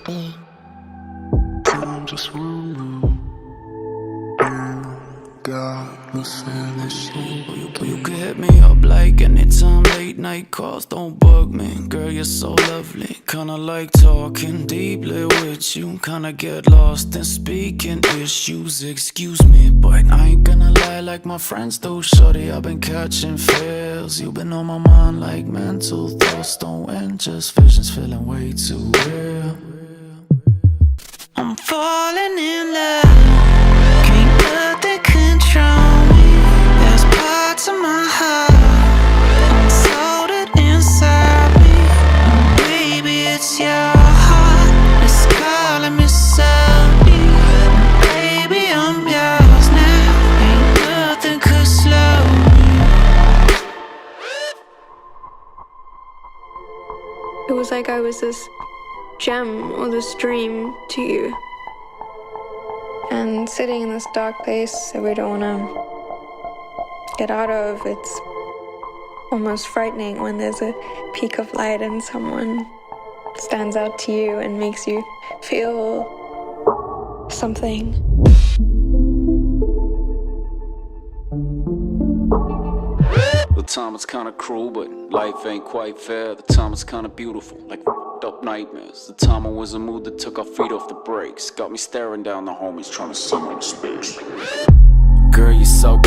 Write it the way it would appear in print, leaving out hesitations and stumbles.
Time just wanna know. God, listen this shit. You can hit me up like anytime, late night calls don't bug me. Girl, you're so lovely, kinda like talking deeply with you. Kinda get lost in speaking issues, excuse me, but I ain't gonna lie like my friends do. Shorty, I've been catching feels. You've been on my mind like mental thoughts don't end, just visions feeling way too real. I'm falling in love, can't let that control me. There's parts of my heart unfolded inside me. And baby, it's your heart that's calling me slowly. And baby, I'm yours now, ain't nothing could slow me. It was like I was this gem or this dream to you. And sitting in this dark place that we don't want to get out of, it's almost frightening when there's a peak of light and someone stands out to you and makes you feel something. The time is kinda cruel, but life ain't quite fair. The time is kinda beautiful, like up nightmares. The time I was in a mood that took our feet off the brakes. Got me staring down the homies trying to sum up space. Girl, you're so